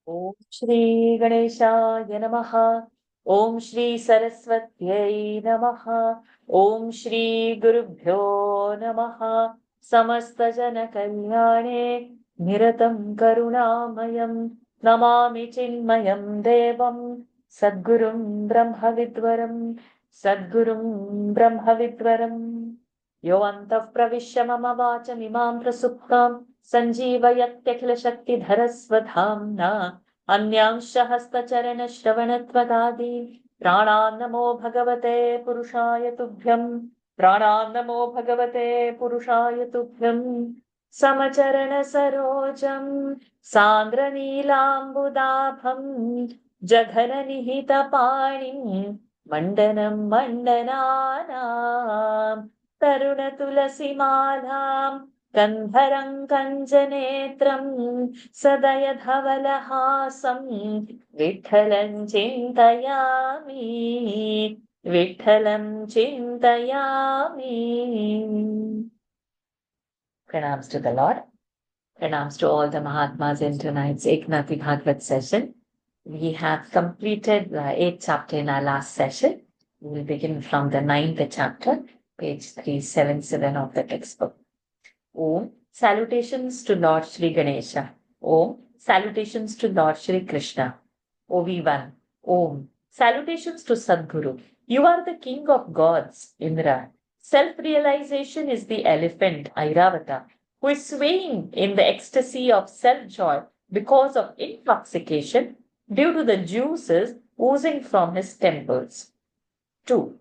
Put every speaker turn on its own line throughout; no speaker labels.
Om Shri Ganeshaya Namaha. Om Shri Saraswatyai Namaha. Om Shri Gurubhyo Namaha. Samasta Jana Kalyane Niratam Karunamayam Namami Chinmayam Devam Sadgurum Brahmavidvaram Sadgurum Brahmavidvaram Yoantav Pravishya Mama Vacham Imam Prasuptam Sanjeevayatyakhila Shakti Dharasvadhamna अन्यांशहस्तचरणश्रवणत्वगादि प्राणान्नमो भगवते पुरुषाय तुभ्यम् प्राणान्नमो भगवते पुरुषाय तुभ्यम् समचरणसरोजम् सान्द्रनीलाम्बुदाभम् जघननिहितपाणिम् मण्डनम् मण्डनानाम् तरुणतुलसीमालाम् कन्धरम् कञ्जनेत्रम् सदयधवलहासं विठ्ठलं चिन्तयामि विठ्ठलं चिन्तयामि. Pranams to the Lord. Pranams to all the Mahatmas in tonight's Eknathi Bhagawat session. We have completed the 8th chapter in our last session. We will begin from the 9th chapter, page 377 of the textbook. Om. Salutations to Lord Shri Ganesha. Om. Salutations to Lord Shri Krishna. OV1. Om. Salutations to Sadguru. You are the king of gods, Indra. Self-realization is the elephant, Airavata, who is swaying in the ecstasy of self-joy because of intoxication due to the juices oozing from his temples. 2.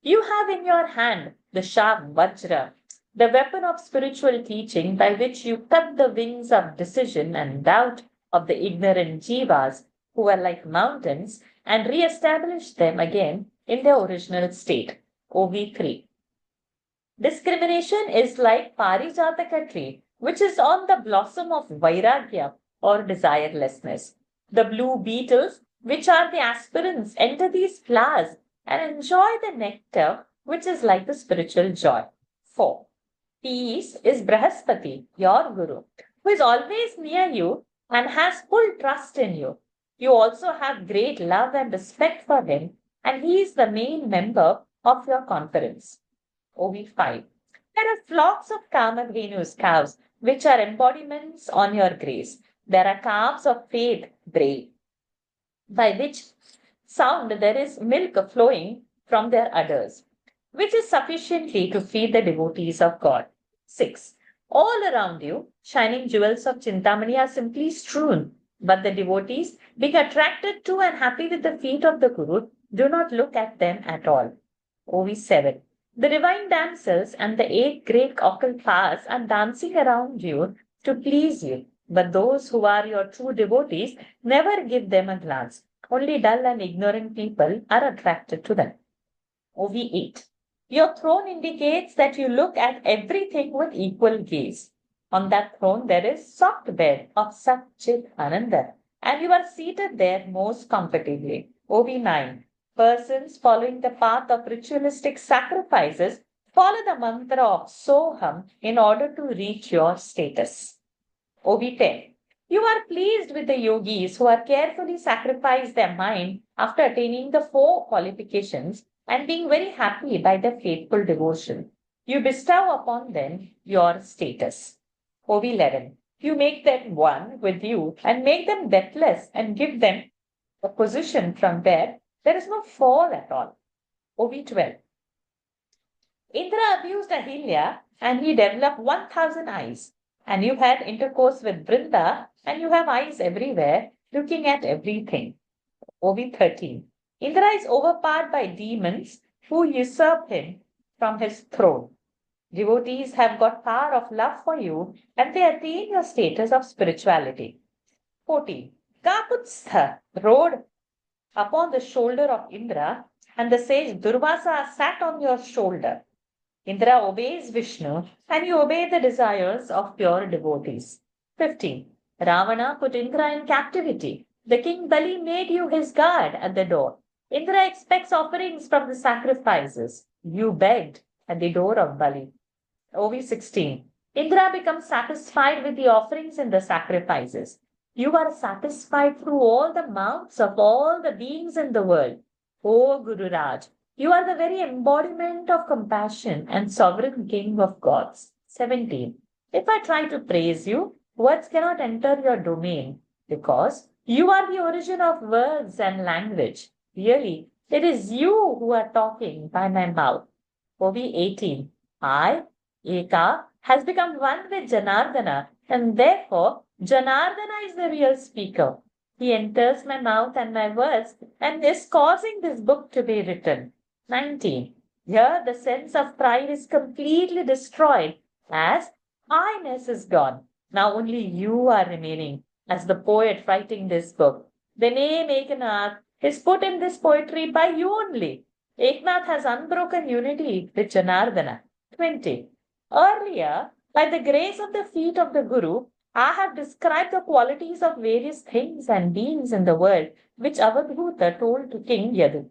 You have in your hand the sharp Vajra, the weapon of spiritual teaching by which you cut the wings of decision and doubt of the ignorant jivas who are like mountains and re-establish them again in their original state. OV3. Discrimination is like Parijataka tree, which is on the blossom of Vairagya or desirelessness. The blue beetles, which are the aspirants, enter these flowers and enjoy the nectar, which is like the spiritual joy. 4. Peace is Brahaspati, your Guru, who is always near you and has full trust in you. You also have great love and respect for him, and he is the main member of your conference. OV5. There are flocks of Kamadhenu's cows, which are embodiments on your grace. There are calves of faith, brave, by which sound there is milk flowing from their udders, which is sufficiently to feed the devotees of God. 6. All around you, shining jewels of Chintamani are simply strewn, but the devotees, being attracted to and happy with the feet of the Guru, do not look at them at all. OV7. The divine damsels and the 8 great occult powers are dancing around you to please you, but those who are your true devotees never give them a glance. Only dull and ignorant people are attracted to them. OV8. Your throne indicates that you look at everything with equal gaze. On that throne there is soft bed of Satchit Ananda, and you are seated there most comfortably. OV9. Persons following the path of ritualistic sacrifices follow the mantra of Soham in order to reach your status. OV10. You are pleased with the yogis who are carefully sacrifice their mind after attaining the 4 qualifications and being very happy by their faithful devotion. You bestow upon them your status. OV11. You make them one with you and make them deathless and give them a position from where there is no fall at all. OV12. Indra abused Ahilya and he developed 1,000 eyes. And you had intercourse with Brinda and you have eyes everywhere looking at everything. OV13. Indra is overpowered by demons who usurp him from his throne. Devotees have got power of love for you and they attain your status of spirituality. 14. Kaputstha rode upon the shoulder of Indra and the sage Durvasa sat on your shoulder. Indra obeys Vishnu and you obey the desires of pure devotees. 15. Ravana put Indra in captivity. The king Bali made you his guard at the door. Indra expects offerings from the sacrifices. You begged. at the door of Bali. Ovis 16. Indra becomes satisfied with the offerings and the sacrifices. You are satisfied through all the mouths of all the beings in the world. O Guru Raj, you are the very embodiment of compassion and sovereign king of gods. 17. If I try to praise you, words cannot enter your domain because you are the origin of words and language. Really, it is you who are talking by my mouth. OV 18. I, Eka, has become one with Janardana, and therefore Janardana is the real speaker. He enters my mouth and my words and is causing this book to be written. 19. Here the sense of pride is completely destroyed as I-ness is gone. Now only you are remaining as the poet writing this book. The name Eknath is put in this poetry by you only. Eknath has unbroken unity with Janardana. 20. Earlier, by the grace of the feet of the Guru, I have described the qualities of various things and beings in the world, which Avadhuta told to King Yadu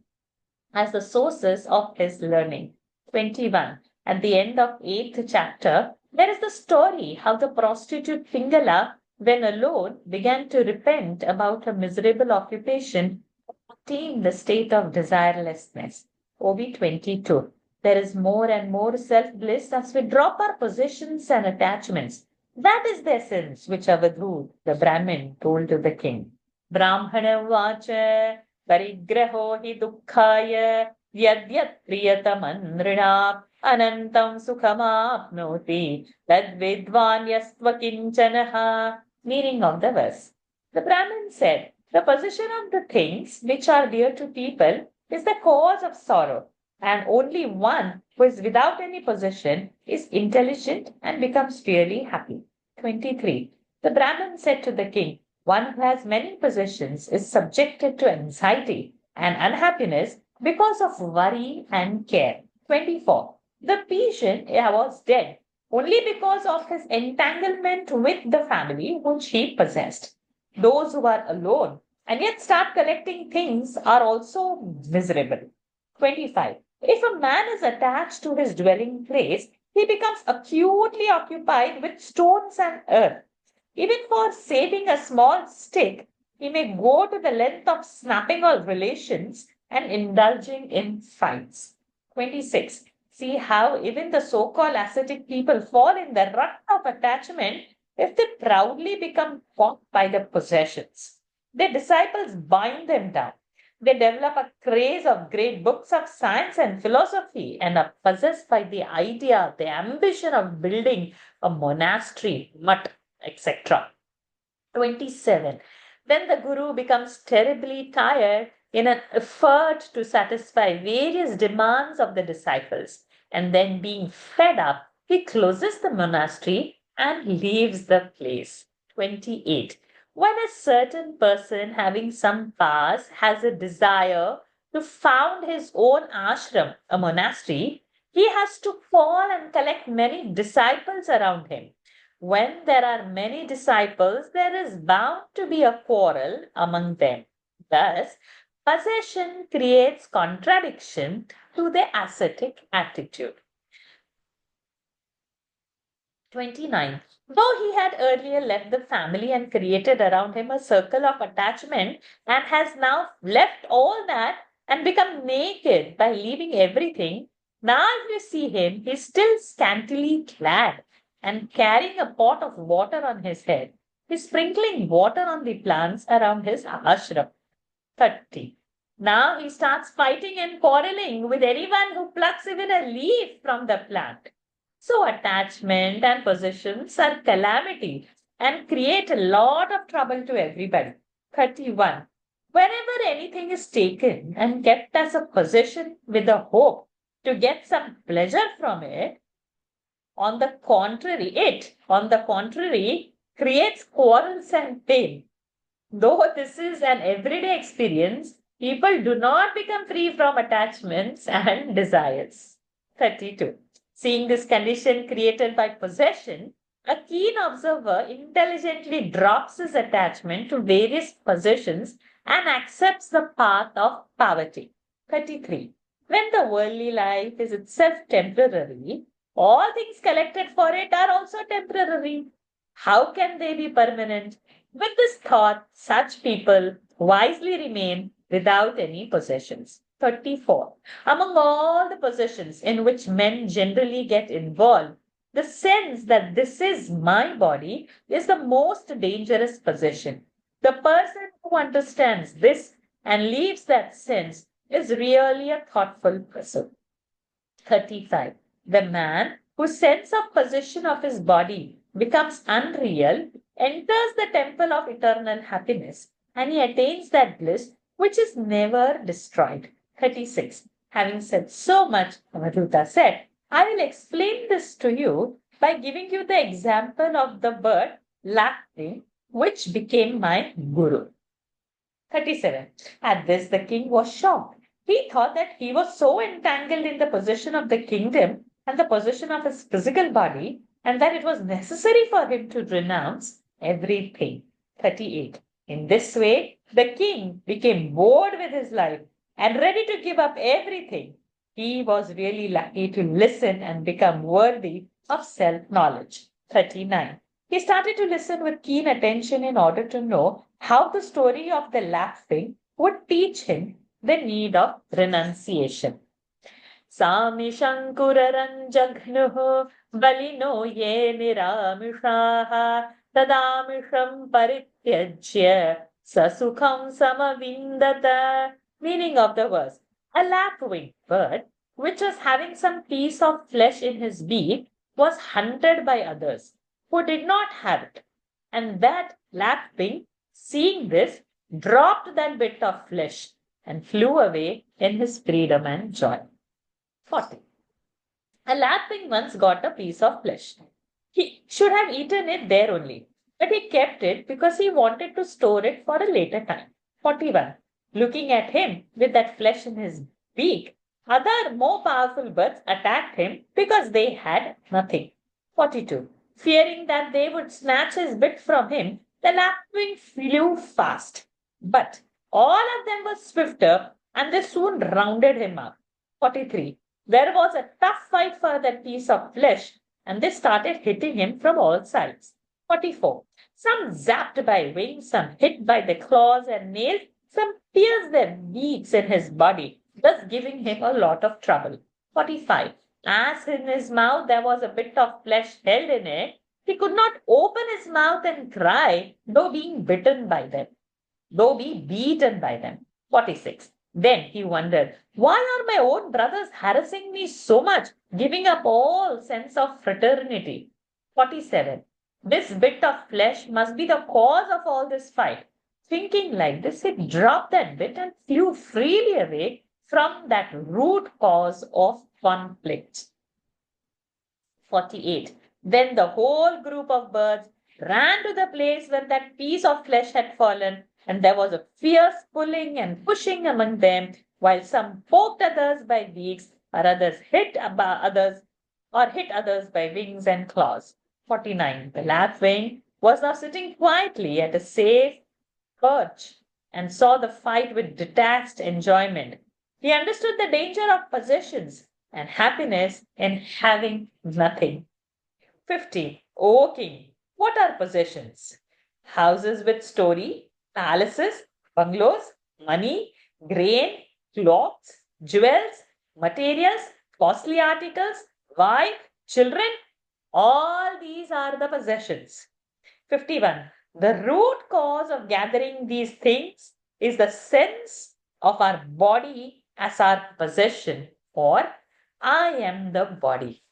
as the sources of his learning. 21. At the end of 8th chapter, there is the story how the prostitute Pingala, when alone, began to repent about her miserable occupation, attained the state of desirelessness. OB 22. There is more and more self-bliss as we drop our possessions and attachments. That is the essence which Avadhut, the Brahmin, told to the king. Brahmana vacha parigraho hi dukkhaya yadyat priyatam nrinam anantam sukhamapnoti tad vidvan yastva kinchanaha. Meaning of the verse. The Brahmin said, the possession of the things which are dear to people is the cause of sorrow, and only one who is without any possession is intelligent and becomes really happy. 23. The Brahmin said to the king, one who has many possessions is subjected to anxiety and unhappiness because of worry and care. 24. The patient was dead only because of his entanglement with the family which he possessed. Those who are alone and yet start collecting things are also miserable. 25. If a man is attached to his dwelling place, he becomes acutely occupied with stones and earth. Even for saving a small stick, he may go to the length of snapping all relations and indulging in fights. 26. See how even the so-called ascetic people fall in the rut of attachment if they proudly become caught by the possessions. Their disciples bind them down. They develop a craze of great books of science and philosophy and are possessed by the idea, the ambition of building a monastery, mutt, etc. 27. Then the Guru becomes terribly tired in an effort to satisfy various demands of the disciples. And then being fed up, he closes the monastery and leaves the place. 28. When a certain person having some powers has a desire to found his own ashram, a monastery, he has to fall and collect many disciples around him. When there are many disciples, there is bound to be a quarrel among them. Thus, possession creates contradiction to the ascetic attitude. 29. Though he had earlier left the family and created around him a circle of attachment and has now left all that and become naked by leaving everything, now if you see him, he is still scantily clad and carrying a pot of water on his head. He is sprinkling water on the plants around his ashram. 30. Now he starts fighting and quarreling with anyone who plucks even a leaf from the plant. So attachment and possessions are calamity and create a lot of trouble to everybody. 31. Whenever anything is taken and kept as a possession with the hope to get some pleasure from it, on the contrary, creates quarrels and pain. Though this is an everyday experience, people do not become free from attachments and desires. 32. Seeing this condition created by possession, a keen observer intelligently drops his attachment to various possessions and accepts the path of poverty. 33. When the worldly life is itself temporary, all things collected for it are also temporary. How can they be permanent? With this thought, such people wisely remain without any possessions. 34. Among all the possessions in which men generally get involved, the sense that this is my body is the most dangerous possession. The person who understands this and leaves that sense is really a thoughtful person. 35. The man whose sense of possession of his body becomes unreal enters the temple of eternal happiness and he attains that bliss which is never destroyed. 36. Having said so much, Avadhuta said, I will explain this to you by giving you the example of the bird laughing, which became my guru. 37. At this, the king was shocked. He thought that he was so entangled in the possession of the kingdom and the possession of his physical body, and that it was necessary for him to renounce everything. 38. In this way, the king became bored with his life and ready to give up everything. He was really lucky to listen and become worthy of self knowledge. 39. He started to listen with keen attention in order to know how the story of the laughing would teach him the need of renunciation. Samishankuraranjagnuh balino ye niramishaha tadamisham parityajya sasukham samavindata. Meaning of the verse. A lapwing bird, which was having some piece of flesh in his beak, was hunted by others who did not have it. And that lapwing, seeing this, dropped that bit of flesh and flew away in his freedom and joy. 40. A lapwing once got a piece of flesh. He should have eaten it there only, but he kept it because he wanted to store it for a later time. 41. Looking at him with that flesh in his beak, other more powerful birds attacked him because they had nothing. 42. Fearing that they would snatch his bit from him, the lapwing flew fast. But all of them were swifter and they soon rounded him up. 43. There was a tough fight for that piece of flesh and they started hitting him from all sides. 44. Some zapped by wings, some hit by the claws and nails, some pierced their beaks in his body, thus giving him a lot of trouble. 45. As in his mouth there was a bit of flesh held in it, he could not open his mouth and cry, though be beaten by them. 46. Then he wondered, why are my own brothers harassing me so much, giving up all sense of fraternity? 47. This bit of flesh must be the cause of all this fight. Thinking like this, he dropped that bit and flew freely away from that root cause of conflict. 48. Then the whole group of birds ran to the place where that piece of flesh had fallen, and there was a fierce pulling and pushing among them, while some poked others by beaks, or others hit others by wings and claws. 49. The lapwing was now sitting quietly at a safe perch and saw the fight with detached enjoyment. He understood the danger of possessions and happiness in having nothing. 50. O king, what are possessions? Houses with story, palaces, bungalows, money, grain, clothes, jewels, materials, costly articles, wife, children. All these are the possessions. 51. The root cause of gathering these things is the sense of our body as our possession, or I am the body.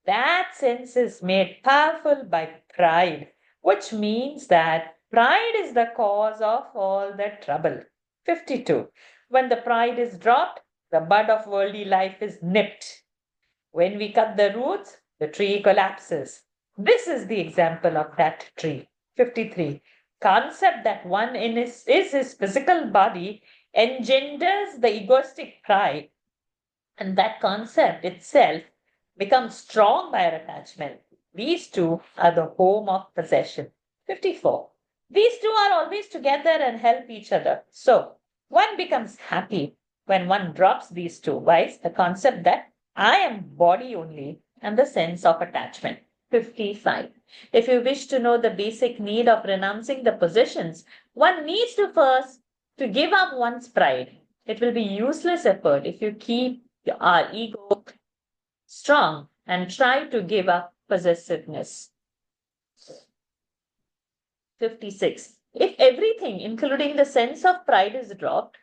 That sense is made powerful by pride, which means that pride is the cause of all the trouble. 52. When the pride is dropped, the bud of worldly life is nipped. When we cut the roots, the tree collapses. This is the example of that tree. 53. Concept that one is his physical body engenders the egoistic pride, and that concept itself becomes strong by our attachment. These two are the home of possession. 54. These two are always together and help each other. So, one becomes happy when one drops these two. Wise, the concept that I am body only and the sense of attachment. 55. If you wish to know the basic need of renouncing the possessions, one needs to first to give up one's pride. It will be useless effort if you keep our ego strong and try to give up possessiveness. 56. If everything, including the sense of pride, is dropped,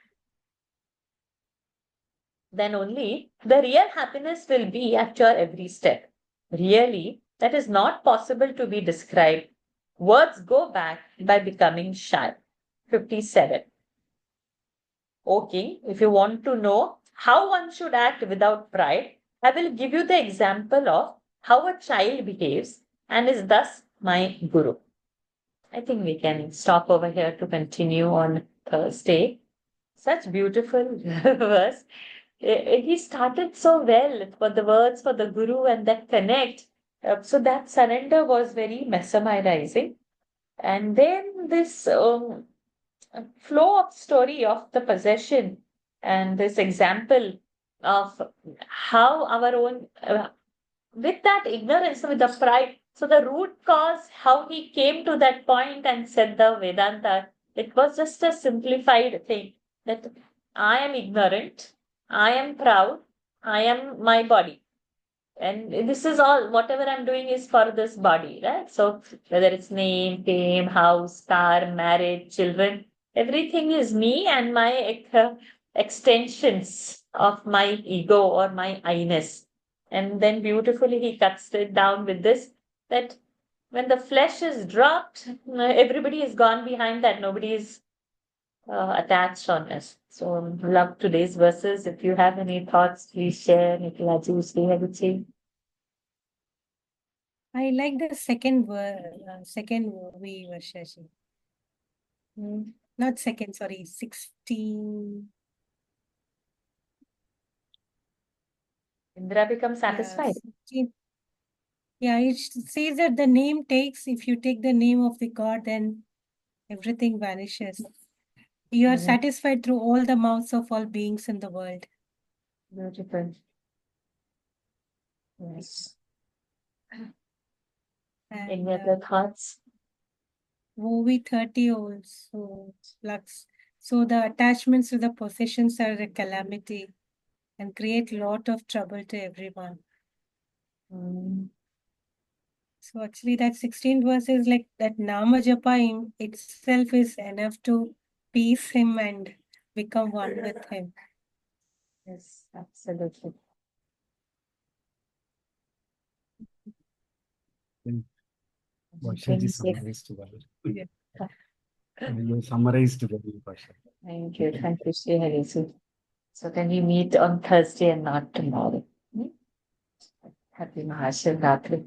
then only the real happiness will be at your every step. Really, that is not possible to be described. Words go back by becoming shy. 57. Okay, if you want to know how one should act without pride, I will give you the example of how a child behaves and is thus my guru. I think we can stop over here to continue on Thursday. Such beautiful verse. He started so well for the words for the guru and that connect. So that surrender was very mesmerizing. And then this flow of story of the possession and this example of how our own, with that ignorance, with the pride. So the root cause, how he came to that point and said the Vedanta, it was just a simplified thing that I am ignorant, I am proud, I am my body. And this is all, whatever I'm doing is for this body, right? So whether it's name, fame, house, car, marriage, children, everything is me and my extensions of my ego or my I-ness. And then beautifully he cuts it down with this, that when the flesh is dropped, everybody is gone behind that. Nobody is attached on us. So love today's verses. If you have any thoughts, please share. Nikhilaju, Srihaguchi.
I like the second verse, Shashi. Not second, sorry, 16.
Indra becomes satisfied.
Yeah, it says that the name takes, if you take the name of the God, then everything vanishes. You are satisfied through all the mouths of all beings in the world.
Beautiful. Yes. Any other thoughts?
Movie 30 also, Lux. So the attachments to the possessions are a calamity and create lot of trouble to everyone. So actually that 16th verse is like that Nama Japa itself is enough to peace him and become one with him.
Yes, absolutely.
Bhashaji summarized well. You summarized well, Bhasha.
Thank you, Srihaguchi. So can we meet on Thursday and not tomorrow? Happy Mahashivratri.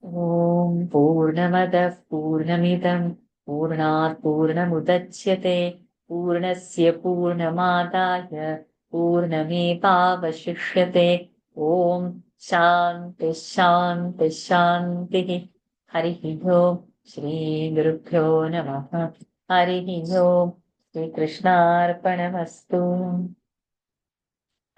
Om Purnamadah Purnamidam Purnat Purnamudachyate Purnasya Purnamadaya Purnamevavashishyate Om Shanti Shanti Shanti Harihi Om Shri Gurubhyo Namaha Harihi Om Shri Krishnarpanamastu.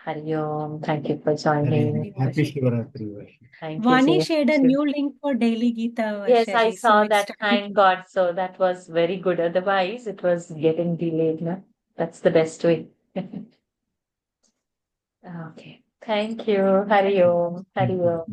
Hari Om. Thank you for joining.
Happy Shivaratri, Bhasha.
Thank you.
Vani shared a new link for Daily Gita.
Yes, I
Shashi.
saw
So
that.
it's
Thank God. So that was very good. Otherwise, it was getting delayed. No? That's the best way. Okay. Thank you. Hari Om. Hari Om.